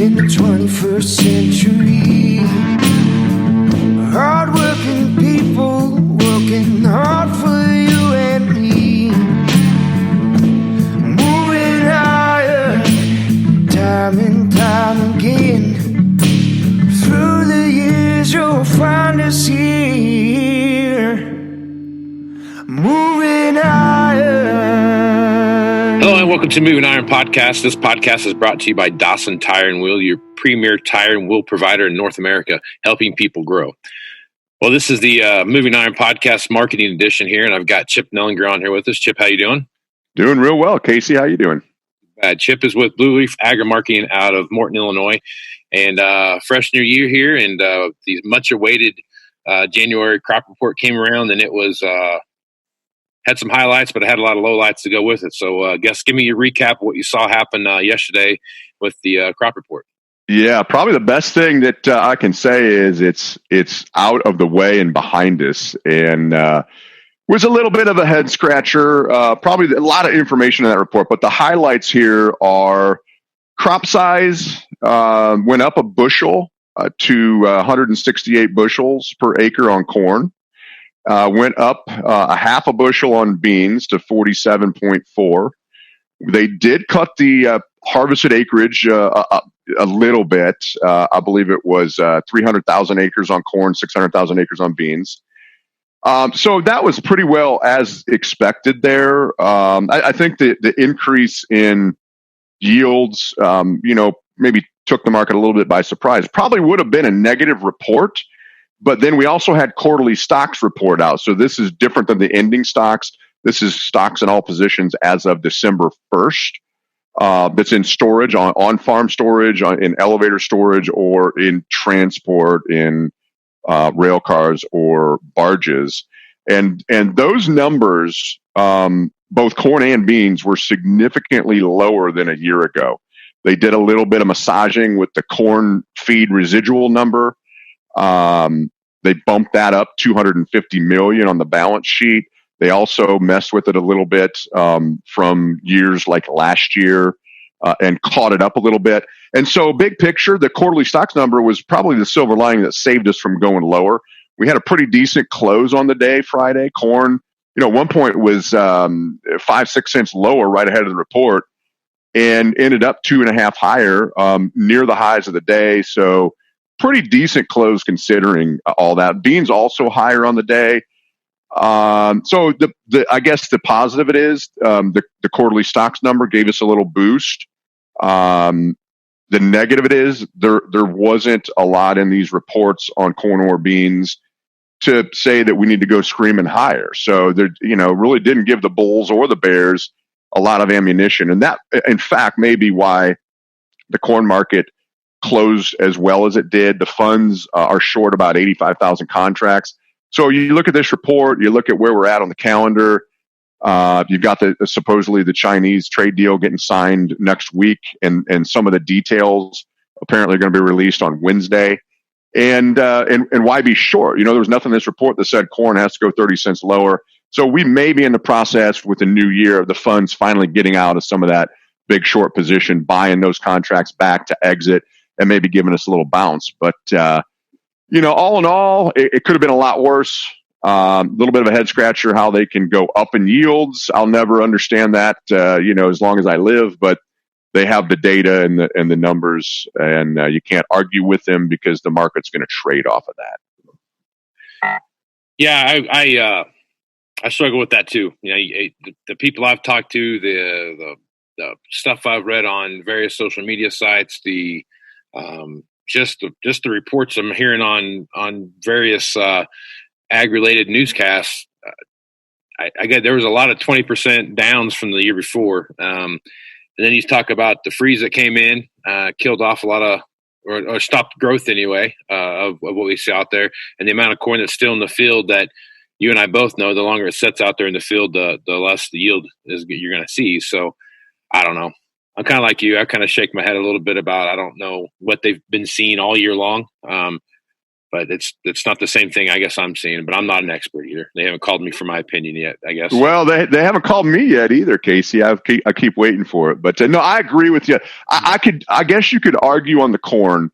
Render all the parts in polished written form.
in the 21st century. Hard-working people working hard for you and me. Moving higher, time and time again. Through the years you'll find us here. Moving higher. Hello and welcome to Moving Iron Podcast. This podcast is brought to you by Dawson Tire and Wheel, your premier tire and wheel provider in North America, helping people grow. Well, this is the Moving Iron Podcast marketing edition here, and I've got Chip Nellinger on here with us. Chip, how you doing? Doing real well. Casey, how you doing? Chip is with Blue Leaf Agri-Marketing out of Morton, Illinois, and fresh new year here, and the much-awaited January crop report came around, and it was had some highlights, but it had a lot of lowlights to go with it. So, give me your recap of what you saw happen yesterday with the crop report. Yeah, probably the best thing that I can say is it's out of the way and behind us, and was a little bit of a head scratcher. Probably a lot of information in that report, but the highlights here are crop size went up a bushel to 168 bushels per acre on corn. Went up a half a bushel on beans to 47.4. They did cut the harvested acreage a little bit. I believe it was 300,000 acres on corn, 600,000 acres on beans. So that was pretty well as expected there. I think the increase in yields, maybe took the market a little bit by surprise. Probably would have been a negative report, but then we also had quarterly stocks report out. So this is different than the ending stocks. This is stocks in all positions as of December 1st. That's in storage, on-farm storage, in elevator storage, or in transport, in rail cars or barges. And those numbers, both corn and beans, were significantly lower than a year ago. They did a little bit of massaging with the corn feed residual number. They bumped that up 250 million on the balance sheet. They also messed with it a little bit from years like last year and caught it up a little bit. And so big picture, the quarterly stocks number was probably the silver lining that saved us from going lower. We had a pretty decent close on the day, Friday. Corn, at one point was 5-6 cents lower right ahead of the report and ended up 2.5 higher near the highs of the day. So pretty decent close considering all that. Beans also higher on the day. So I guess the positive it is, the quarterly stocks number gave us a little boost. The negative it is there wasn't a lot in these reports on corn or beans to say that we need to go screaming higher. So there, really didn't give the bulls or the bears a lot of ammunition. And that, in fact, may be why the corn market closed as well as it did. The funds are short about 85,000 contracts. So you look at this report, you look at where we're at on the calendar. You've got supposedly the Chinese trade deal getting signed next week, and some of the details apparently are going to be released on Wednesday. And why be short? There was nothing in this report that said corn has to go 30 cents lower. So we may be in the process with the new year of the funds finally getting out of some of that big short position, buying those contracts back to exit, and maybe giving us a little bounce. But all in all, it could have been a lot worse. A little bit of a head scratcher how they can go up in yields. I'll never understand that, as long as I live. But they have the data and the numbers, and you can't argue with them because the market's going to trade off of that. Yeah, I struggle with that too. The people I've talked to, the stuff I've read on various social media sites, just the reports I'm hearing on various ag-related newscasts. I get there was a lot of 20% downs from the year before, and then you talk about the freeze that came in, killed off a lot of, or stopped growth anyway of what we see out there, and the amount of corn that's still in the field that you and I both know, the longer it sits out there in the field, the less the yield is you're going to see. So I don't know. I'm kind of like you. I kind of shake my head a little bit about, I don't know what they've been seeing all year long. but it's not the same thing I guess I'm seeing. But I'm not an expert either. They haven't called me for my opinion yet, I guess. Well, they haven't called me yet either, Casey. I keep waiting for it. But no, I agree with you. I guess you could argue on the corn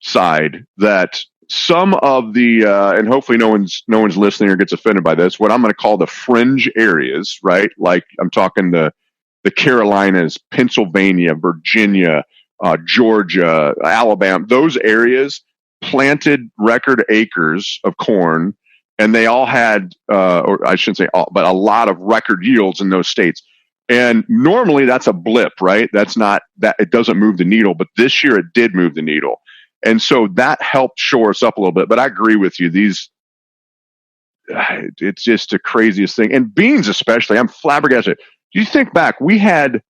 side that some of the and hopefully no one's listening or gets offended by this, what I'm going to call the fringe areas, right? Like I'm talking the Carolinas, Pennsylvania, Virginia, Georgia, Alabama, those areas planted record acres of corn, and they all had, or I shouldn't say all, but a lot of record yields in those states. And normally that's a blip, right? That's not that it doesn't move the needle, but this year it did move the needle. And so that helped shore us up a little bit. But I agree with you. It's just the craziest thing. And beans, especially, I'm flabbergasted. You think back, we had,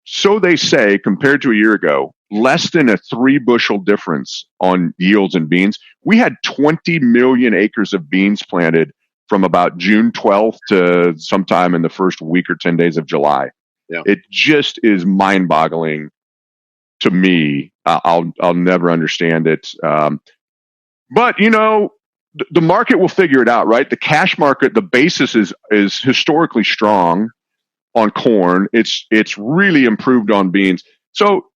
so they say, compared to a year ago, less than a 3 bushel difference on yields in beans. We had 20 million acres of beans planted from about June 12th to sometime in the first week or 10 days of July. Yeah. It just is mind-boggling to me. I'll never understand it. But the market will figure it out, right? The cash market, the basis is historically strong on corn. It's really improved on beans. So,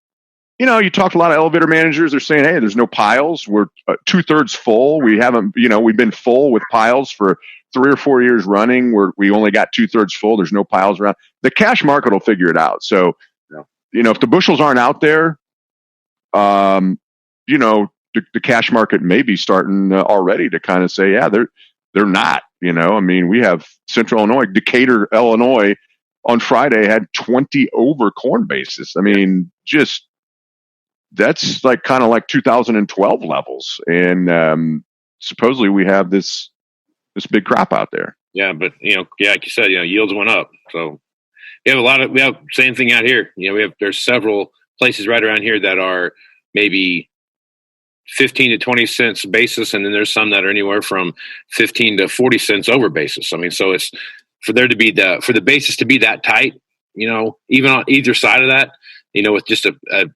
you talk to a lot of elevator managers. They're saying, hey, there's no piles. We're 2/3 full. We haven't, we've been full with piles for 3 or 4 years running. We only got 2/3 full. There's no piles around. The cash market will figure it out. So, if the bushels aren't out there, the cash market may be starting already to kind of say, yeah, they're not. We have Central Illinois, Decatur, Illinois, on Friday had 20 over corn basis. Just that's like kind of like 2012 levels, and supposedly we have this big crop out there. Yeah, but like you said, yields went up. So we have same thing out here. There's several places right around here that are maybe 15 to 20 cents basis, and then there's some that are anywhere from 15 to 40 cents over basis. So it's for there to be for the basis to be that tight, even on either side of that, with just a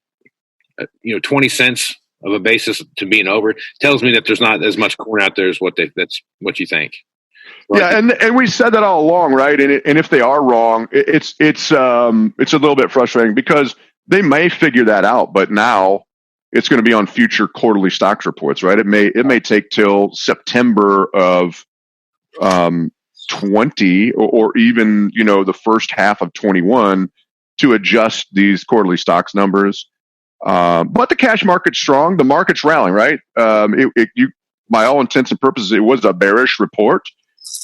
20 cents of a basis to being over, tells me that there's not as much corn out there as that's what you think. Right? Yeah, and we said that all along, right? And if they are wrong, it's a little bit frustrating because they may figure that out, but now it's going to be on future quarterly stocks reports, right? It may take till September of 20 or even the first half of 21 to adjust these quarterly stocks numbers. But the cash market's strong. The market's rallying, right? By all intents and purposes, it was a bearish report,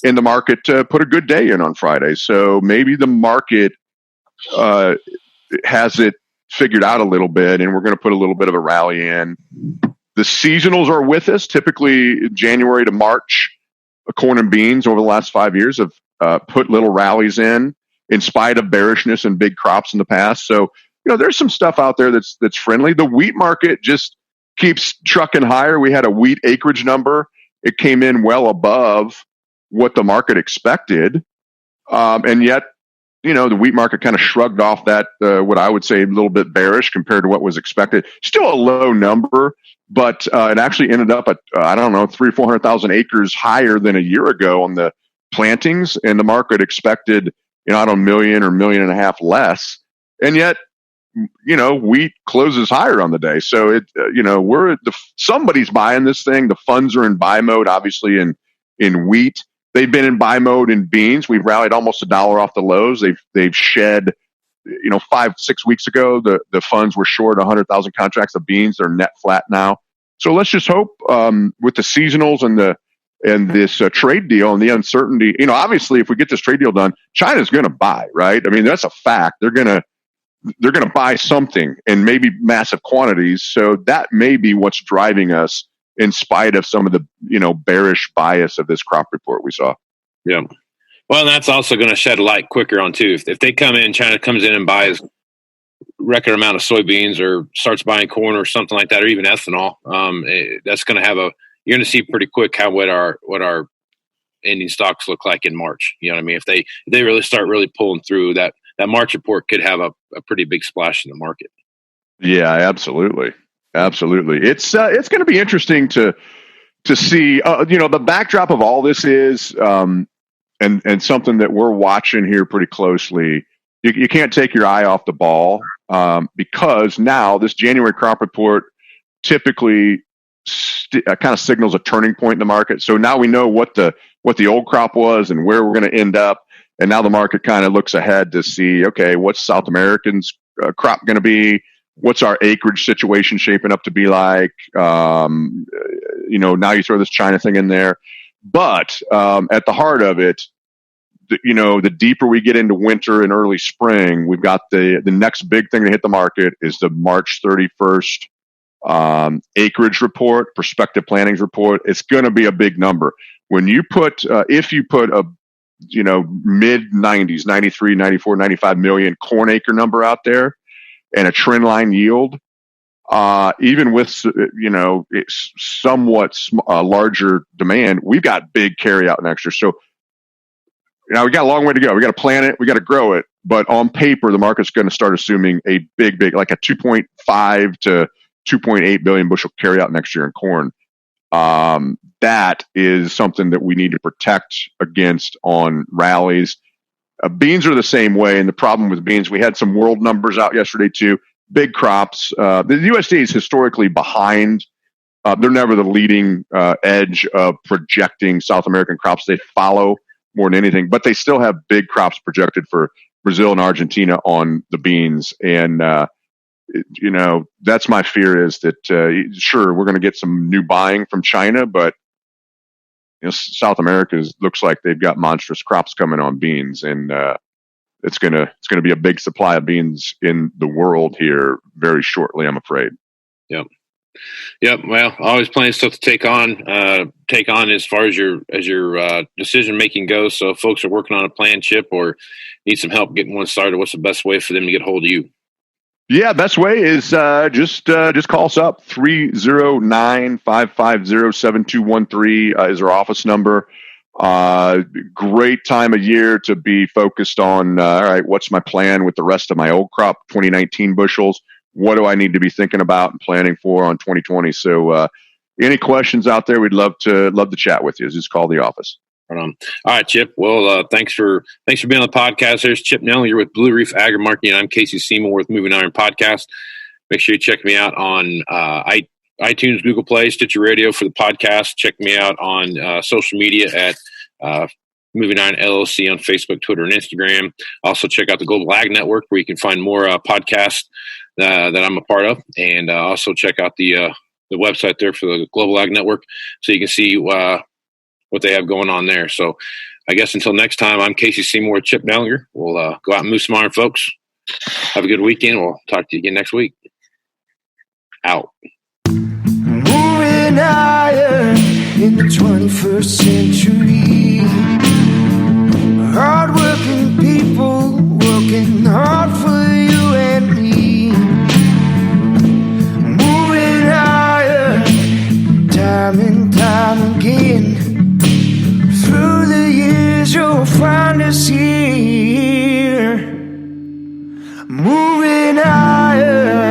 and the market put a good day in on Friday. So maybe the market has it figured out a little bit, and we're going to put a little bit of a rally in. The seasonals are with us. Typically, January to March, corn and beans over the last 5 years have put little rallies in spite of bearishness and big crops in the past. So, there's some stuff out there that's friendly. The wheat market just keeps trucking higher. We had a wheat acreage number. It came in well above what the market expected. And yet, the wheat market kind of shrugged off that, what I would say a little bit bearish compared to what was expected. Still a low number, but it actually ended up at, 300,000 or 400,000 acres higher than a year ago on the plantings. And the market expected, a million or million and a half less. And yet, wheat closes higher on the day. So somebody's buying this thing. The funds are in buy mode, obviously in wheat. They've been in buy mode in beans. We've rallied almost $1 off the lows. They've shed, 5-6 weeks ago, the funds were short 100,000 contracts of beans. They're net flat now. So let's just hope with the seasonals and this trade deal and the uncertainty, obviously if we get this trade deal done, China's going to buy, right? That's a fact. They're going to buy something in maybe massive quantities. So that may be what's driving us in spite of some of the, bearish bias of this crop report we saw. Yeah. Well, that's also going to shed a light quicker on too. If they come in, China comes in and buys record amount of soybeans or starts buying corn or something like that, or even ethanol, that's going to you're going to see pretty quick what our ending stocks look like in March. If they really start pulling through, that March report could have a pretty big splash in the market. Yeah, absolutely. It's going to be interesting to to see, the backdrop of all this is, and something that we're watching here pretty closely. You can't take your eye off the ball, because now this January crop report typically kind of signals a turning point in the market. So now we know what the old crop was and where we're going to end up. And now the market kind of looks ahead to see, okay, what's South Americans crop going to be? What's our acreage situation shaping up to be like? Now you throw this China thing in there. But at the heart of it, the deeper we get into winter and early spring, we've got the next big thing to hit the market is the March 31st acreage report, prospective plantings report. It's going to be a big number. When you put, if you put a mid 90s, 93, 94, 95 million corn acre number out there and a trend line yield, even with, it's somewhat larger demand, we've got big carry out next year. So now we got a long way to go. We got to plant it. We got to grow it. But on paper, the market's going to start assuming a big, like a 2.5 to 2.8 billion bushel carry out next year in corn. That is something that we need to protect against on rallies. Beans are the same way. And the problem with beans, we had some world numbers out yesterday too. Big crops. The USDA is historically behind. They're never the leading edge of projecting South American crops. They follow more than anything, but they still have big crops projected for Brazil and Argentina on the beans. And, that's my fear is that, sure, we're going to get some new buying from China, but South America looks like they've got monstrous crops coming on beans, and it's gonna be a big supply of beans in the world here very shortly, I'm afraid. Yep. Well, always plenty of stuff to take on as far as your decision making goes. So if folks are working on a plan, Chip, or need some help getting one started, what's the best way for them to get a hold of you? Yeah, best way is just call us up. 309-550-7213 is our office number. Great time of year to be focused on, all right, what's my plan with the rest of my old crop, 2019 bushels? What do I need to be thinking about and planning for on 2020? So any questions out there, we'd love to chat with you. Just call the office. All right, Chip. Well, thanks for being on the podcast. There's Chip Nellinger with Blue Reef Agri-Marketing. I'm Casey Seymour with Moving Iron Podcast. Make sure you check me out on iTunes, Google Play, Stitcher Radio for the podcast. Check me out on social media at Moving Iron LLC on Facebook, Twitter, and Instagram. Also, check out the Global Ag Network where you can find more podcasts that I'm a part of, and also check out the website there for the Global Ag Network so you can see what they have going on there. So I guess until next time, I'm Casey Seymour, Chip Nellinger. We'll go out and move some iron, folks. Have a good weekend. We'll talk to you again next week. Out. Moving higher in the 21st century. Hard-working people working hard for you and me. Moving higher, time and time again. Through the years you'll find us here. Moving higher.